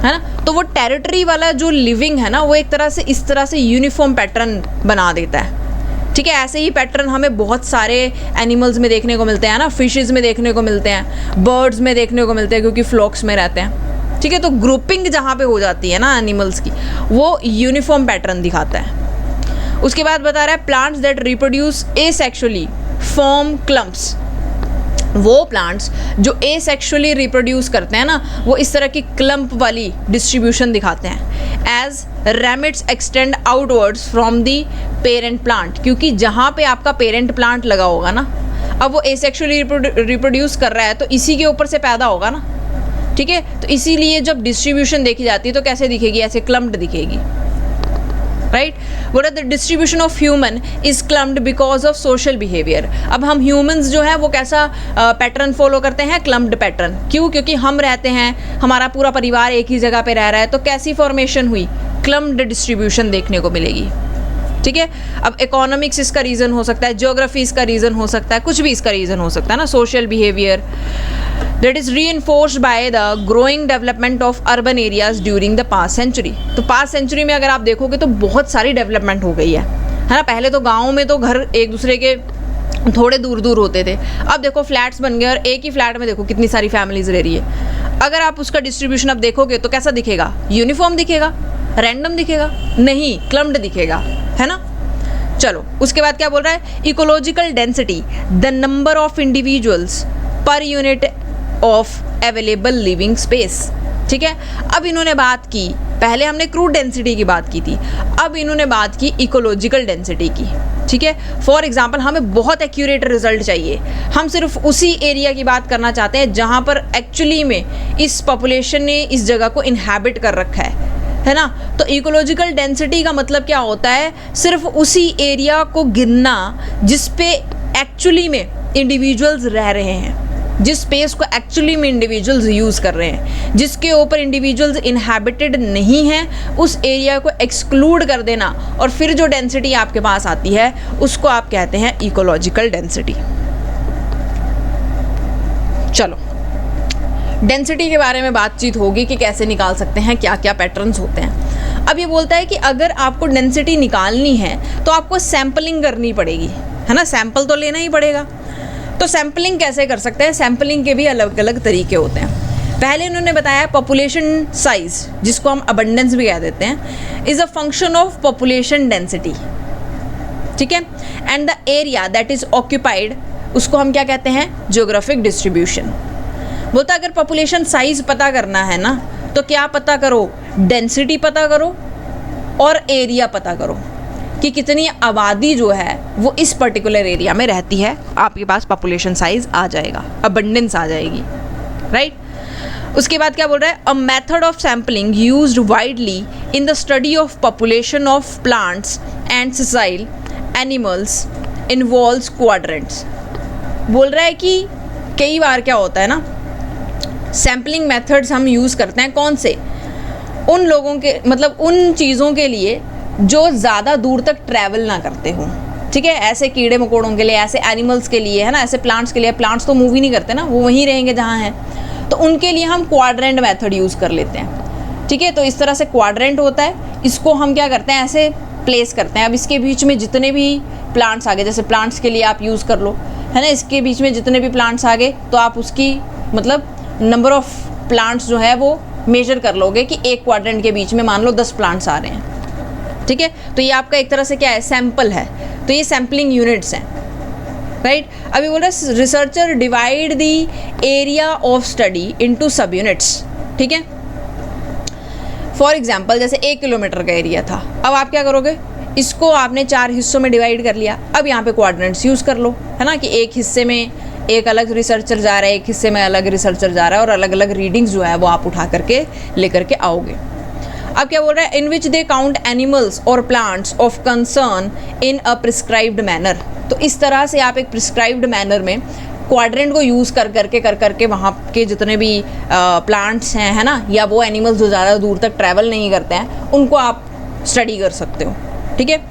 है ना। तो वो टेरिटरी वाला जो लिविंग है ना, वो एक तरह से इस तरह से यूनिफॉर्म पैटर्न बना देता है। ठीक है, ऐसे ही पैटर्न हमें बहुत सारे एनिमल्स में देखने को मिलते हैं ना, फिशेस में देखने को मिलते हैं, बर्ड्स में देखने को मिलते हैं क्योंकि फ्लॉक्स में रहते हैं। ठीक है, तो ग्रुपिंग जहाँ पे हो जाती है ना एनिमल्स की, वो यूनिफॉर्म पैटर्न दिखाता है। उसके बाद बता रहा है plants that reproduce asexually form clumps. वो प्लांट्स जो एसेक्सुअली रिप्रोड्यूस करते हैं ना, वो इस तरह की क्लम्प वाली डिस्ट्रीब्यूशन दिखाते हैं। As ramets extend outwards from the parent plant, क्योंकि जहाँ पे आपका पेरेंट प्लांट लगा होगा ना, अब वो एसेक्सुअली रिप्रोड्यूस कर रहा है तो इसी के ऊपर से पैदा होगा ना। ठीक है, तो इसीलिए जब डिस्ट्रीब्यूशन देखी जाती है तो कैसे दिखेगी, ऐसे क्लम्प्ड दिखेगी, right. What are the distribution of human is clumped because of social behaviour. अब हम ह्यूमंस जो है वो कैसा पैटर्न फॉलो करते हैं, क्लम्प्ड पैटर्न। क्यों, क्योंकि हम रहते हैं, हमारा पूरा परिवार एक ही जगह पे रह रहा है, तो कैसी फॉर्मेशन हुई, क्लम्प्ड डिस्ट्रीब्यूशन देखने को मिलेगी। ठीक है, अब इकोनॉमिक्स इसका रीज़न हो सकता है, ज्योग्राफी इसका रीज़न हो सकता है, कुछ भी इसका रीज़न हो सकता है ना, social behaviour that is reinforced by the growing development of urban areas during the past century। तो पास्ट सेंचुरी में अगर आप देखोगे तो बहुत सारी डेवलपमेंट हो गई है ना। पहले तो गाँव में तो घर एक दूसरे के थोड़े दूर दूर होते थे, अब देखो फ्लैट्स बन गए और एक ही फ्लैट में देखो कितनी सारी फैमिलीज रह रही है। अगर आप उसका डिस्ट्रीब्यूशन अब देखोगे तो कैसा दिखेगा, यूनिफॉर्म दिखेगा, रैंडम दिखेगा, नहीं, क्लम्प्ड दिखेगा, है ना। चलो उसके बाद क्या बोल रहा है, ecological density the number of individuals per unit of available living space. ठीक है, अब इन्होंने बात की, पहले हमने क्रूड डेंसिटी की बात की थी, अब इन्होंने बात की इकोलॉजिकल डेंसिटी की। ठीक है, फॉर एग्जांपल हमें बहुत एक्यूरेट रिजल्ट चाहिए, हम सिर्फ उसी एरिया की बात करना चाहते हैं जहाँ पर एक्चुअली में इस पॉपुलेशन ने इस जगह को इन्हेबिट कर रखा है ना। तो इकोलॉजिकल डेंसिटी का मतलब क्या होता है, सिर्फ उसी एरिया को गिनना जिस पे एक्चुअली में इंडिविजुअल्स रह रहे हैं, जिस स्पेस को एक्चुअली में इंडिविजुअल्स यूज़ कर रहे हैं, जिसके ऊपर इंडिविजुअल्स इनहैबिटेड नहीं हैं, उस एरिया को एक्सक्लूड कर देना, और फिर जो डेंसिटी आपके पास आती है उसको आप कहते हैं इकोलॉजिकल डेंसिटी। चलो डेंसिटी के बारे में बातचीत होगी कि कैसे निकाल सकते हैं, क्या क्या पैटर्न्स होते हैं। अब ये बोलता है कि अगर आपको डेंसिटी निकालनी है तो आपको सैम्पलिंग करनी पड़ेगी, है ना, सैंपल तो लेना ही पड़ेगा। तो सैम्पलिंग कैसे कर सकते हैं, सैम्पलिंग के भी अलग अलग तरीके होते हैं। पहले इन्होंने बताया पॉपुलेशन साइज, जिसको हम अबंडेंस भी कह देते हैं, is a function of population density. ठीक है, and the area that is occupied, उसको हम क्या कहते हैं, ज्योग्राफिक डिस्ट्रीब्यूशन। बोलता अगर पॉपुलेशन साइज पता करना है ना, तो क्या पता करो, डेंसिटी पता करो और एरिया पता करो कि कितनी आबादी जो है वो इस पर्टिकुलर एरिया में रहती है। आपके पास पॉपुलेशन साइज आ जाएगा, अबंडेंस आ जाएगी, राइट। उसके बाद क्या बोल रहा है, a method of sampling used widely in the study of population of plants and sessile animals involves quadrants. बोल रहा है कि कई बार क्या होता है ना, सैम्पलिंग मेथड्स हम यूज़ करते हैं कौन से, उन लोगों के मतलब उन चीज़ों के लिए जो ज़्यादा दूर तक ट्रैवल ना करते हो, ठीक है। ऐसे कीड़े मकोड़ों के लिए, ऐसे एनिमल्स के लिए, है ना, ऐसे प्लांट्स के लिए। प्लांट्स तो मूव ही नहीं करते ना, वो वहीं रहेंगे जहाँ हैं, तो उनके लिए हम क्वाड्रेंट मेथड यूज़ कर लेते हैं, ठीक है। तो इस तरह से क्वाड्रेंट होता है, इसको हम क्या करते हैं, ऐसे प्लेस करते हैं। अब इसके बीच में जितने भी प्लांट्स आ गए, जैसे प्लांट्स के लिए आप यूज़ कर लो, है ना, इसके बीच में जितने भी प्लांट्स आ गए तो आप उसकी मतलब नंबर ऑफ प्लांट्स जो है वो मेजर कर लोगे कि एक क्वाड्रेंट के बीच में मान लो 10 प्लांट्स आ रहे हैं, ठीक है। तो ये आपका एक तरह से क्या है, सैंपल है। तो ये सैम्पलिंग यूनिट्स हैं, राइट। अभी बोल रहे हैं researcher divide the area of study into सब यूनिट्स, ठीक है। फॉर एग्जांपल जैसे 1 किलोमीटर का एरिया था, अब आप क्या करोगे, इसको आपने 4 हिस्सों में डिवाइड कर लिया। अब यहाँ पे क्वाड्रेंट्स यूज़ कर लो, है ना, कि एक हिस्से में एक अलग रिसर्चर जा रहा है, एक हिस्से में अलग रिसर्चर जा रहा है, और अलग अलग रीडिंग्स जो है वो आप उठा करके लेकर के आओगे। अब क्या बोल रहा है, इन विच दे काउंट एनिमल्स और plants of concern in a prescribed manner. तो इस तरह से आप एक प्रिस्क्राइब्ड मैनर में क्वाड्रेंट को यूज़ कर करके वहाँ के जितने भी प्लांट्स हैं, है ना, या वो एनिमल्स जो ज़्यादा दूर तक ट्रैवल नहीं करते हैं, उनको आप स्टडी कर सकते हो, ठीक है।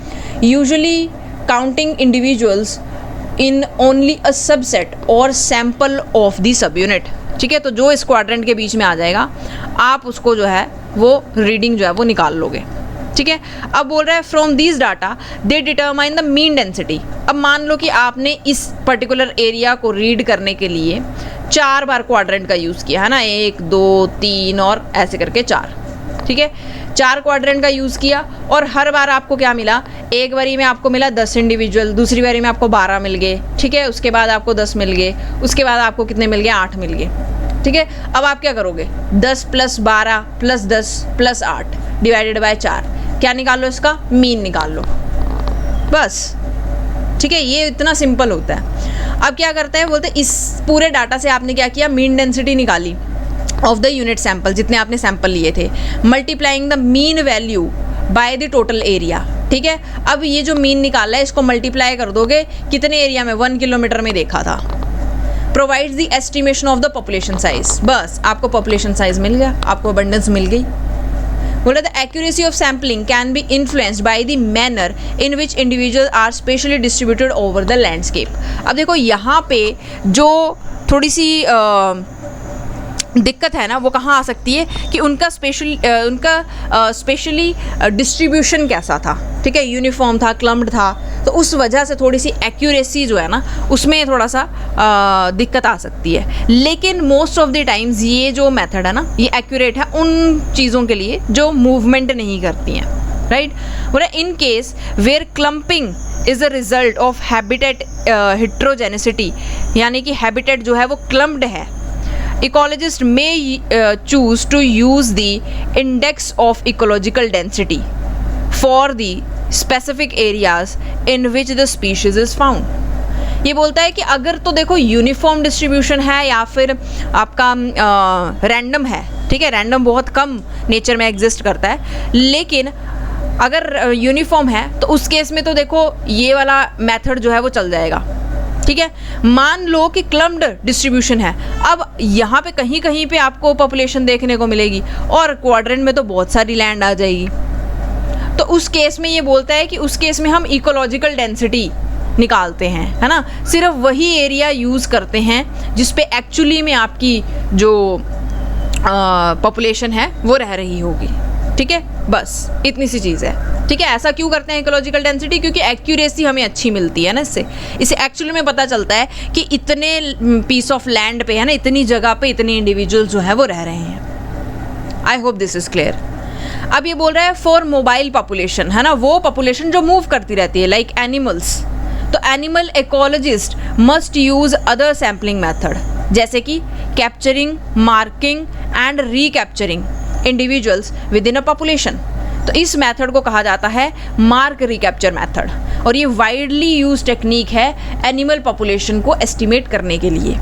Usually counting individuals in only a subset or sample of the subunit, ठीक है। तो जो इस क्वाड्रेंट के बीच में आ जाएगा, आप उसको जो है वो रीडिंग जो है वो निकाल लोगे, ठीक है। अब बोल रहा है from these data they determine the mean density. अब मान लो कि आपने इस पर्टिकुलर एरिया को रीड करने के लिए 4 बार क्वाड्रेंट का यूज़ किया, है ना, 1 2 3 और ऐसे करके 4, ठीक है। 4 क्वाड्रेंट का यूज़ किया और हर बार आपको क्या मिला, एक बारी में आपको मिला 10 इंडिविजुअल, दूसरी बारी में आपको 12 मिल गए, ठीक है। उसके बाद आपको 10 मिल गए, उसके बाद आपको कितने मिल गए, 8 मिल गए, ठीक है। अब आप क्या करोगे, 10 + 12 + 10 + 8 डिवाइडेड बाय 4, क्या निकाल लो, इसका मीन निकाल लो, बस, ठीक है। ये इतना सिंपल होता है। अब क्या करते हैं, बोलते हैं इस पूरे डाटा से आपने क्या किया, मीन डेंसिटी निकाली ऑफ द यूनिट सैंपल, जितने आपने सैंपल लिए थे, multiplying the mean value by the total area, ठीक है। अब ये जो मीन निकाला है इसको मल्टीप्लाई कर दोगे कितने एरिया में, 1 किलोमीटर में देखा था। Provides the estimation of the population size, बस आपको पॉपुलेशन साइज मिल गया, आपको अबंडेंस मिल गई। बोला the accuracy of sampling can be influenced by the manner in which individual are spatially distributed over the landscape. अब देखो यहाँ पे जो थोड़ी सी दिक्कत है ना, वो कहाँ आ सकती है कि उनका स्पेशली डिस्ट्रीब्यूशन कैसा था, ठीक है, यूनिफॉर्म था, क्लम्प्ड था, तो उस वजह से थोड़ी सी एक्यूरेसी जो है ना उसमें थोड़ा सा दिक्कत आ सकती है। लेकिन मोस्ट ऑफ द टाइम्स ये जो मेथड है ना ये एक्यूरेट है उन चीज़ों के लिए जो मूवमेंट नहीं करती हैं, राइट। बोला in case where clumping is a result of habitat heterogeneity, यानी कि हैबिटेट जो है वो क्लम्प्ड है, ecologist may choose to use the index of ecological density for the specific areas in which the species is found। ये बोलता है कि अगर तो देखो यूनिफॉर्म डिस्ट्रीब्यूशन है या फिर आपका रैंडम है, ठीक है, रैंडम बहुत कम नेचर में एग्जिस्ट करता है, लेकिन अगर यूनिफॉर्म है तो उस केस में तो देखो ये वाला मेथड जो है वो चल जाएगा, ठीक है। मान लो कि क्लम्प्ड डिस्ट्रीब्यूशन है, अब यहाँ पे कहीं कहीं पे आपको पॉपुलेशन देखने को मिलेगी और क्वाड्रेंट में तो बहुत सारी लैंड आ जाएगी, तो उस केस में ये बोलता है कि उस केस में हम इकोलॉजिकल डेंसिटी निकालते हैं, है ना, सिर्फ वही एरिया यूज़ करते हैं जिस पे एक्चुअली में आपकी जो पॉपुलेशन है वो रह रही होगी, ठीक है, बस इतनी सी चीज़ है, ठीक है। ऐसा क्यों करते हैं इकोलॉजिकल डेंसिटी, क्योंकि एक्यूरेसी हमें अच्छी मिलती है ना, इससे एक्चुअली में पता चलता है कि इतने पीस ऑफ लैंड पे, है ना, इतनी जगह पे इतने इंडिविजुअल जो है वो रह रहे हैं। आई होप दिस इज़ क्लियर। अब ये बोल रहा है फॉर मोबाइल पॉपुलेशन, है ना, वो पॉपुलेशन जो मूव करती रहती है लाइक एनिमल्स, तो animal ecologist must use other sampling method, जैसे कि capturing, marking and recapturing individuals within a population. तो इस मेथड को कहा जाता है मार्क रिकैप्चर मेथड, और ये वाइडली यूज टेक्निक है एनिमल पॉपुलेशन को एस्टिमेट करने के लिए।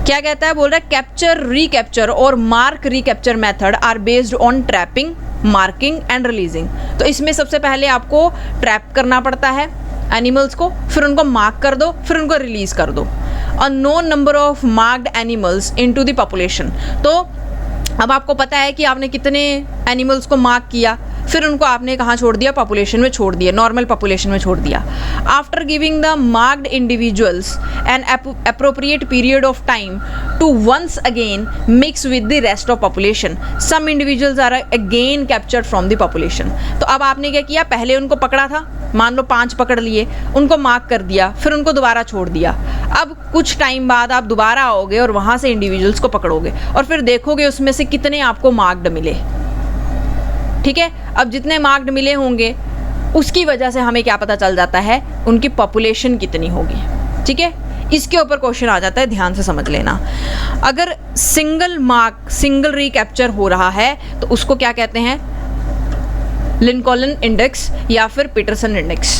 क्या कहता है, बोल रहा है कैप्चर, रिकैप्चर और mark recapture method are based on trapping, marking and releasing. तो इसमें सबसे पहले आपको ट्रैप करना पड़ता है एनिमल्स को, फिर उनको मार्क कर दो, फिर उनको रिलीज कर दो। A known number of marked animals into the population. तो अब आपको पता है कि आपने कितने एनिमल्स को मार्क किया, फिर उनको आपने कहाँ छोड़ दिया, पॉपुलेशन में छोड़ दिया, नॉर्मल पॉपुलेशन में छोड़ दिया। After giving the marked individuals an appropriate period of time to once again mix with the rest of population, some individuals are again captured from the population. तो अब आपने क्या किया, पहले उनको पकड़ा था, मान लो 5 पकड़ लिए, उनको मार्क कर दिया, फिर उनको दोबारा छोड़ दिया। अब कुछ टाइम बाद आप दोबारा आओगे और वहाँ से इंडिविजुअल्स को पकड़ोगे और फिर देखोगे उसमें से कितने आपको मार्क्ड मिले। ठीक है, अब जितने मार्क्ड मिले होंगे उसकी वजह से हमें क्या पता चल जाता है, उनकी पॉपुलेशन कितनी होगी। ठीक है, इसके ऊपर क्वेश्चन आ जाता है, ध्यान से समझ लेना। अगर सिंगल मार्क, सिंगल रिकैप्चर हो रहा है तो उसको क्या कहते हैं, लिंकॉलन इंडेक्स या फिर पीटरसन इंडेक्स।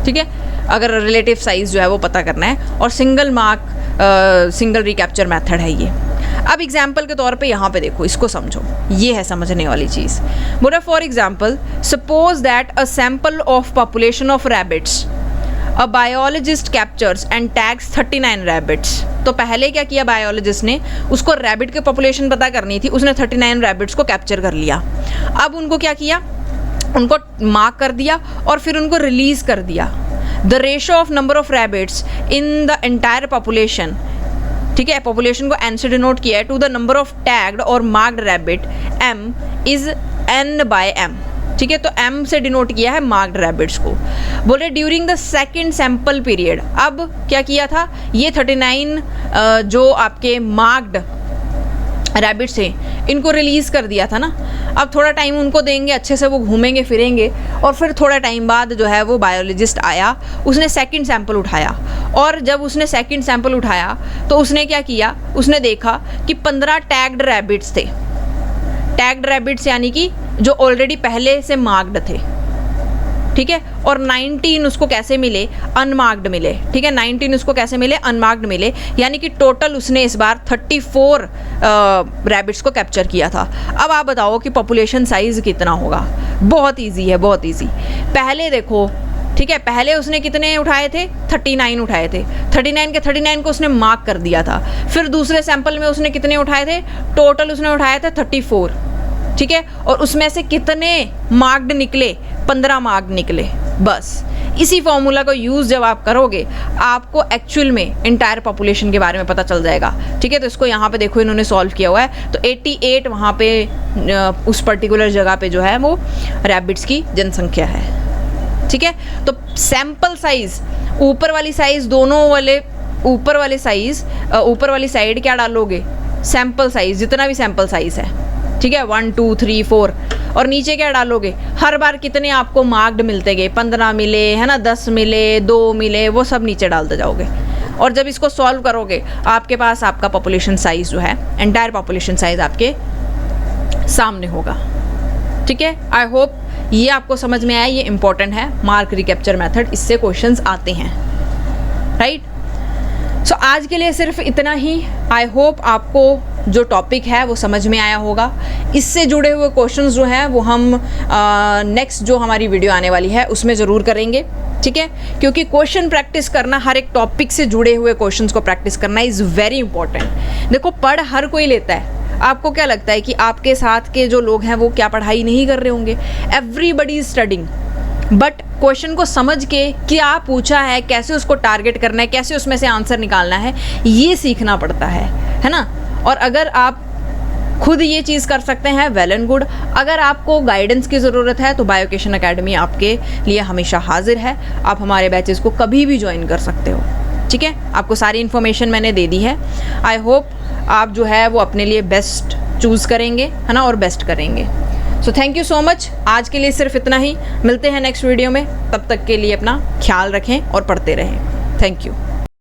ठीक है, अगर रिलेटिव साइज जो है वो पता करना है, और single mark, single recapture method है ये। अब एग्जाम्पल के तौर पे यहाँ पे देखो, इसको समझो, ये है समझने वाली चीज़। बोला for example, suppose that a sample of population of rabbits, a biologist captures and tags 39 rabbits. तो पहले क्या किया बायोलॉजिस्ट ने, उसको रैबिट की पॉपुलेशन पता करनी थी, उसने 39 रैबिट्स को कैप्चर कर लिया। अब उनको क्या किया, उनको मार्क कर दिया और फिर उनको रिलीज कर दिया। The ratio of number of rabbits in the entire population, ठीक है, पॉपुलेशन को एन से डिनोट किया है, to the number of tagged or marked rabbit m is n/m। ठीक है, तो m से डिनोट किया है मार्क्ड रैबिट्स को। बोले during the second sample period, अब क्या किया था, ये 39 जो आपके मार्क्ड रैबिट्स हैं इनको रिलीज कर दिया था ना। अब थोड़ा टाइम उनको देंगे, अच्छे से वो घूमेंगे फिरेंगे, और फिर थोड़ा टाइम बाद जो है वो बायोलॉजिस्ट आया, उसने सेकंड सैंपल उठाया, और जब उसने सेकंड सैंपल उठाया तो उसने क्या किया, उसने देखा कि 15 टैग्ड रैबिट्स थे। टैग्ड रैबिट्स यानी कि जो ऑलरेडी पहले से मार्क्ड थे। ठीक है, और 19 उसको कैसे मिले, अनमार्क्ड मिले। ठीक है, 19 उसको कैसे मिले, अनमार्क्ड मिले, यानी कि टोटल उसने इस बार 34 रैबिट्स को कैप्चर किया था। अब आप बताओ कि पॉपुलेशन साइज कितना होगा। बहुत इजी है, बहुत इजी। पहले देखो, ठीक है, पहले उसने कितने उठाए थे, 39 उठाए थे, 39 के 39 को उसने मार्क कर दिया था। फिर दूसरे सैंपल में उसने कितने उठाए थे, टोटल उसने उठाए थे 34। ठीक है, और उसमें से कितने मार्क्ड निकले, 15 मार्क निकले। बस इसी फॉर्मूला को यूज़ जब आप करोगे, आपको एक्चुअल में इंटायर पॉपुलेशन के बारे में पता चल जाएगा। ठीक है, तो इसको यहाँ पे देखो इन्होंने सॉल्व किया हुआ है। तो 88 वहाँ पे उस पर्टिकुलर जगह पे जो है वो रैबिट्स की जनसंख्या है। ठीक है, तो सैंपल साइज, ऊपर वाली साइज, दोनों वाले ऊपर वाले साइज, ऊपर वाली साइड क्या डालोगे, सैंपल साइज, जितना भी सैंपल साइज है। ठीक है, 1 2 3 4, और नीचे क्या डालोगे, हर बार कितने आपको मार्क्ड मिलते गए, 15 मिले, है ना, 10 मिले, 2 मिले, वो सब नीचे डालते जाओगे। और जब इसको सॉल्व करोगे आपके पास आपका पॉपुलेशन साइज जो है, एंटायर पॉपुलेशन साइज आपके सामने होगा। ठीक है, आई होप ये आपको समझ में आया, ये इंपॉर्टेंट है, मार्क रिकैप्चर मेथड, इससे क्वेश्चंस आते हैं। राइट, सो आज के लिए सिर्फ इतना ही। आई होप आपको जो टॉपिक है वो समझ में आया होगा। इससे जुड़े हुए क्वेश्चंस जो हैं वो हम नेक्स्ट जो हमारी वीडियो आने वाली है उसमें ज़रूर करेंगे। ठीक है, क्योंकि क्वेश्चन प्रैक्टिस करना, हर एक टॉपिक से जुड़े हुए क्वेश्चंस को प्रैक्टिस करना इज़ वेरी इंपॉर्टेंट। देखो, पढ़ हर कोई लेता है। आपको क्या लगता है कि आपके साथ के जो लोग हैं वो क्या पढ़ाई नहीं कर रहे होंगे? Everybody is studying, but question को समझ के क्या पूछा है, कैसे उसको टारगेट करना है, कैसे उसमें से आंसर निकालना है, ये सीखना पड़ता है ना। और अगर आप खुद ये चीज़ कर सकते हैं, वेल एंड गुड। अगर आपको गाइडेंस की ज़रूरत है तो बायोकेशन एकेडमी आपके लिए हमेशा हाजिर है। आप हमारे बैचेस को कभी भी ज्वाइन कर सकते हो। ठीक है, आपको सारी इन्फॉर्मेशन मैंने दे दी है। आई होप आप जो है वो अपने लिए बेस्ट चूज़ करेंगे, है ना, और बेस्ट करेंगे। So thank you so much. आज के लिए सिर्फ इतना ही। मिलते हैं नेक्स्ट वीडियो में, तब तक के लिए अपना ख्याल रखें और पढ़ते रहें। Thank you.